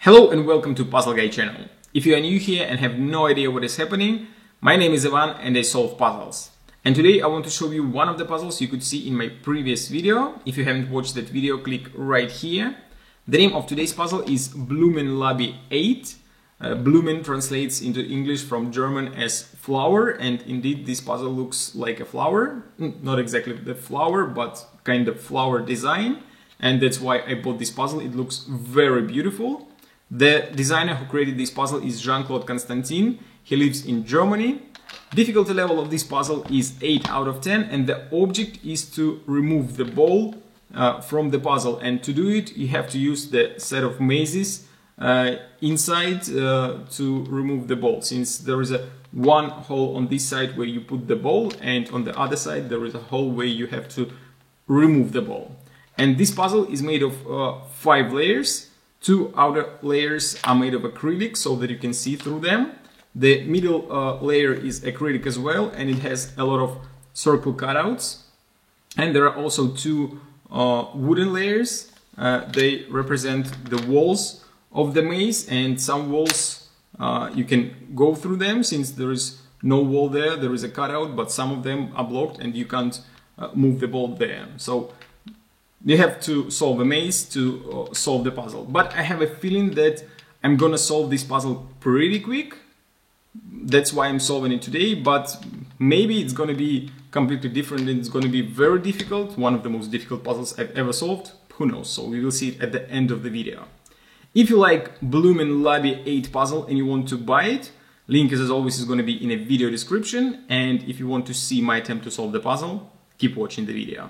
Hello and welcome to Puzzle Guy channel. If you are new here and have no idea what is happening, my name is Ivan and I solve puzzles. And today I want to show you one of the puzzles you could see in my previous video. If you haven't watched that video, click right here. The name of today's puzzle is Blumen Lobby 8. Blumen translates into English from German as flower, and indeed this puzzle looks like a flower. Not exactly the flower, but kind of flower design. And that's why I bought this puzzle. It looks very beautiful. The designer who created this puzzle is Jean-Claude Constantin. He lives in Germany. Difficulty level of this puzzle is 8 out of 10, and the object is to remove the ball from the puzzle. And to do it, you have to use the set of mazes inside to remove the ball, since there is one hole on this side where you put the ball, and on the other side there is a hole where you have to remove the ball. And this puzzle is made of 5 layers. 2 outer layers are made of acrylic so that you can see through them. The middle layer is acrylic as well, and it has a lot of circle cutouts. And there are also 2 wooden layers. They represent the walls of the maze, and some walls you can go through them since there is no wall there. There is a cutout, but some of them are blocked and you can't move the ball there. So you have to solve a maze to solve the puzzle. But I have a feeling that I'm gonna solve this puzzle pretty quick. That's why I'm solving it today, but maybe it's gonna be completely different and it's gonna be very difficult. One of the most difficult puzzles I've ever solved. Who knows? So we will see it at the end of the video. If you like Blumen Lobby 8 puzzle and you want to buy it, link as always is gonna be in a video description. And if you want to see my attempt to solve the puzzle, keep watching the video.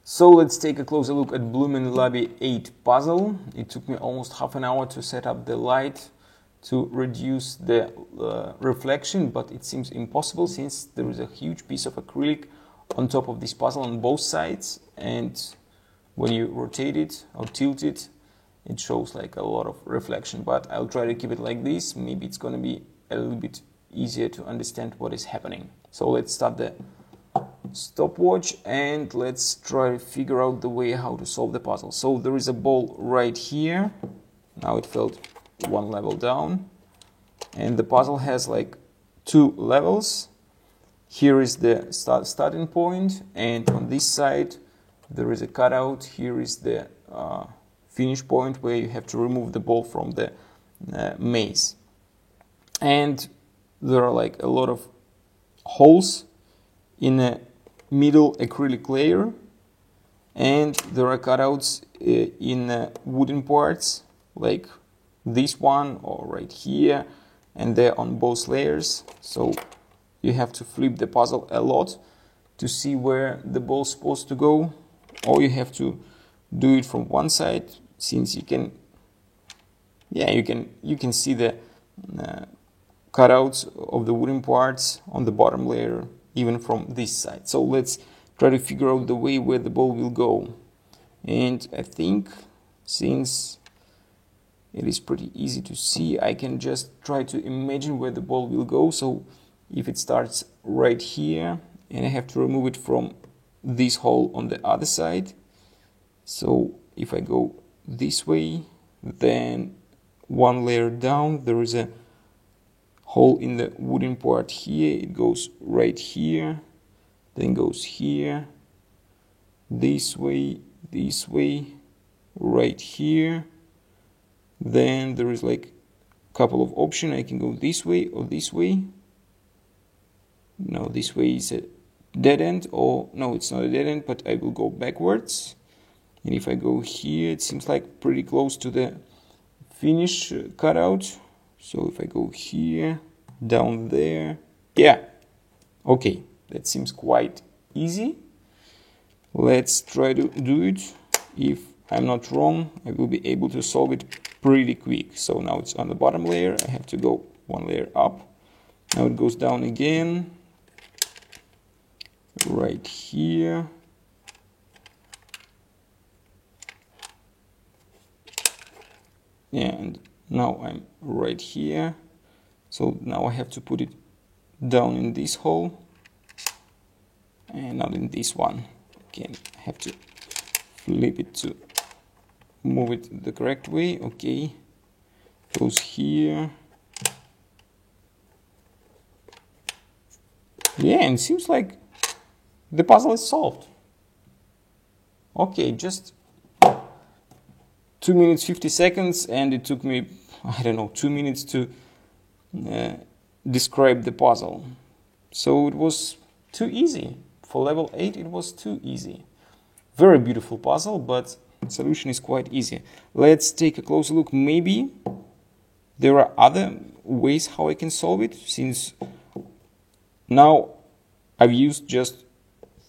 So let's take a closer look at Blumen Lobby 8 puzzle. It took me almost half an hour to set up the light to reduce the reflection, but it seems impossible since there is a huge piece of acrylic on top of this puzzle on both sides, and when you rotate it or tilt it, it shows like a lot of reflection. But I'll try to keep it like this. Maybe it's going to be a little bit easier to understand what is happening. So let's start the stopwatch and let's try to figure out the way how to solve the puzzle. So there is a ball right here. Now it fell one level down, and the puzzle has like 2 levels. Here is the starting point, and on this side there is a cutout. Here is the finish point where you have to remove the ball from the maze. And there are like a lot of holes in a middle acrylic layer, and there are cutouts in wooden parts like this one or right here, and they're on both layers. So you have to flip the puzzle a lot to see where the ball's supposed to go, or you have to do it from one side, since you can see the cutouts of the wooden parts on the bottom layer even from this side. So let's try to figure out the way where the ball will go. And I think since it is pretty easy to see, I can just try to imagine where the ball will go. So if it starts right here and I have to remove it from this hole on the other side, so if I go this way, then one layer down there is a hole in the wooden part here. It goes right here, then goes here, this way, right here. Then there is like a couple of options. I can go this way or this way. No, this way is a dead end, or no, it's not a dead end, but I will go backwards. And if I go here, it seems like pretty close to the finish cutout. So if I go here, down there, yeah, okay, that seems quite easy. Let's try to do it. If I'm not wrong, I will be able to solve it pretty quick. So now it's on the bottom layer. I have to go one layer up. Now it goes down again, right here. Yeah, and now I'm right here. So now I have to put it down in this hole and not in this one. Again, I have to flip it to move it the correct way. Okay, goes here. Yeah, and it seems like the puzzle is solved. Okay, just 2 minutes 50 seconds, and it took me, I don't know, 2 minutes to describe the puzzle. So it was too easy. For level 8 it was too easy. Very beautiful puzzle, but the solution is quite easy. Let's take a closer look. Maybe there are other ways how I can solve it, since now I've used just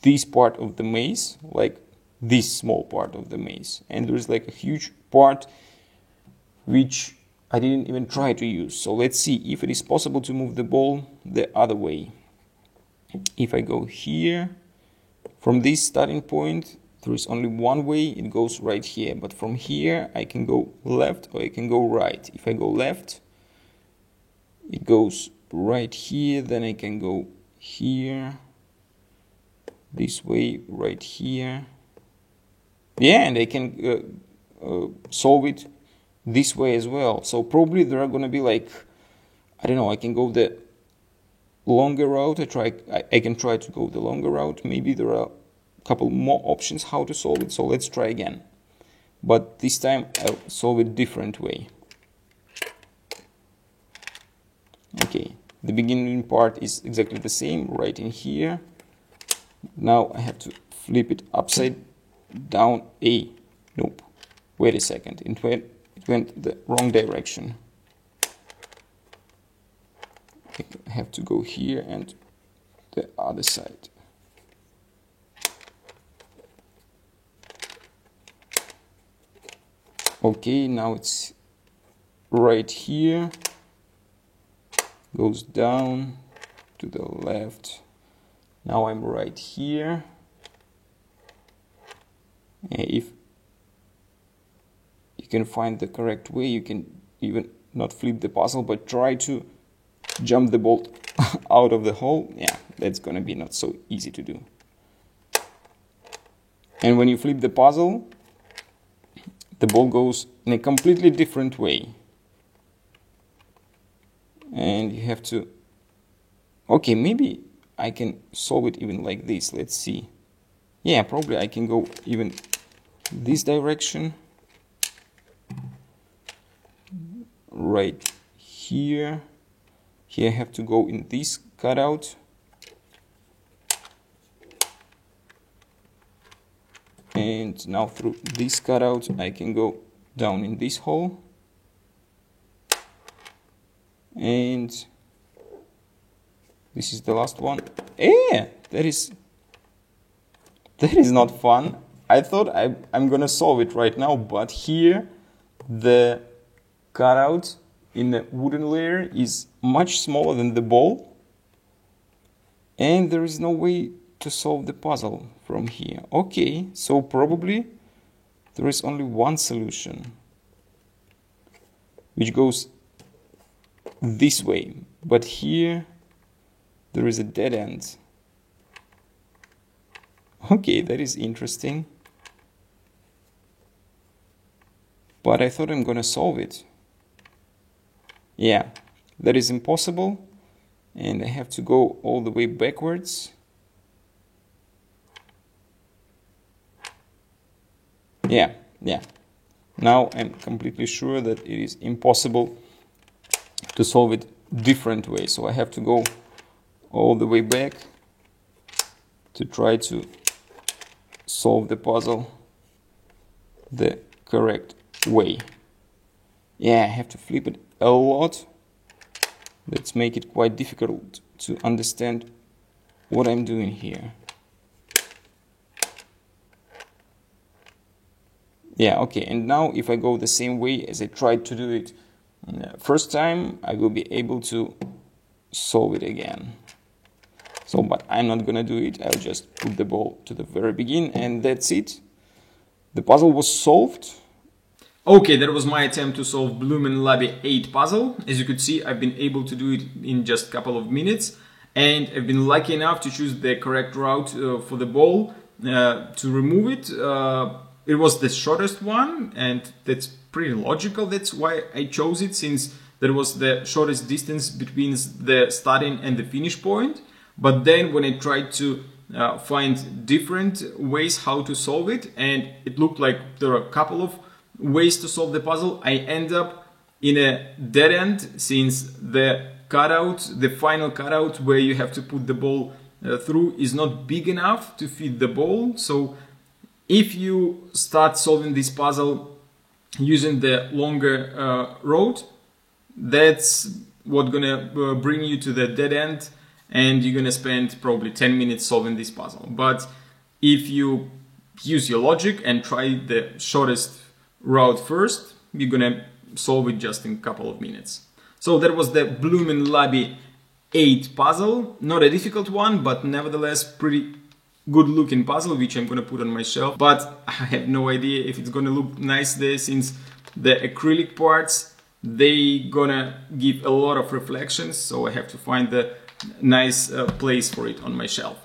this part of the maze, like this small part of the maze, and there's like a huge part which I didn't even try to use. So let's see if it is possible to move the ball the other way. If I go here, from this starting point, there is only one way, it goes right here. But from here, I can go left or I can go right. If I go left, it goes right here, then I can go here, this way, right here. Yeah, and I can solve it this way as well. So probably there are going to be like, I don't know, I can go the longer route. I can try to go the longer route. Maybe there are a couple more options how to solve it. So let's try again. But this time I'll solve it different way. Okay, the beginning part is exactly the same, right in here. Now I have to flip it upside down. Nope, wait a second, it went the wrong direction. I have to go here and the other side. Okay, now it's right here, goes down to the left. Now I'm right here. And if you can find the correct way, you can even not flip the puzzle, but try to jump the ball out of the hole. Yeah, that's gonna be not so easy to do. And when you flip the puzzle, the ball goes in a completely different way. And you have to... Okay, maybe I can solve it even like this. Let's see. Yeah, probably I can go even this direction. Right here. Here I have to go in this cutout. And now through this cutout I can go down in this hole. And this is the last one. Yeah, that is not fun. I thought I'm gonna solve it right now, but here the cutout in the wooden layer is much smaller than the ball, and there is no way to solve the puzzle from here. Okay, so probably there is only one solution, which goes this way, but here there is a dead end. Okay, that is interesting, but I thought I'm gonna solve it. Yeah, that is impossible, and I have to go all the way backwards. Yeah. Now I'm completely sure that it is impossible to solve it different way. So I have to go all the way back to try to solve the puzzle the correct way. Yeah, I have to flip it a lot. Let's make it quite difficult to understand what I'm doing here. Yeah, okay, and now if I go the same way as I tried to do it first time, I will be able to solve it again. So, but I'm not gonna do it. I'll just put the ball to the very beginning, and that's it. The puzzle was solved. Okay, that was my attempt to solve Bloomin' Lobby 8 puzzle. As you could see, I've been able to do it in just a couple of minutes, and I've been lucky enough to choose the correct route for the ball to remove it. It was the shortest one, and that's pretty logical. That's why I chose it, since there was the shortest distance between the starting and the finish point. But then when I tried to find different ways how to solve it, and it looked like there are a couple of ways to solve the puzzle, I end up in a dead end, since the cutout, the final cutout where you have to put the ball through, is not big enough to fit the ball. So if you start solving this puzzle using the longer road, that's what gonna bring you to the dead end, and you're gonna spend probably 10 minutes solving this puzzle. But if you use your logic and try the shortest route first, you're gonna solve it just in a couple of minutes. So that was the Bloom & Labby 8 puzzle. Not a difficult one, but nevertheless pretty good looking puzzle, which I'm gonna put on my shelf. But I have no idea if it's gonna look nice there, since the acrylic parts, they gonna give a lot of reflections, so I have to find the nice place for it on my shelf.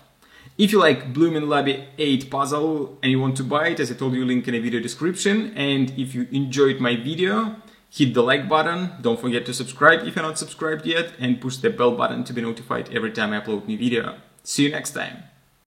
If you like Bloom & Labby 8 puzzle and you want to buy it, as I told you, link in the video description. And if you enjoyed my video, hit the like button. Don't forget to subscribe if you're not subscribed yet, and push the bell button to be notified every time I upload new video. See you next time.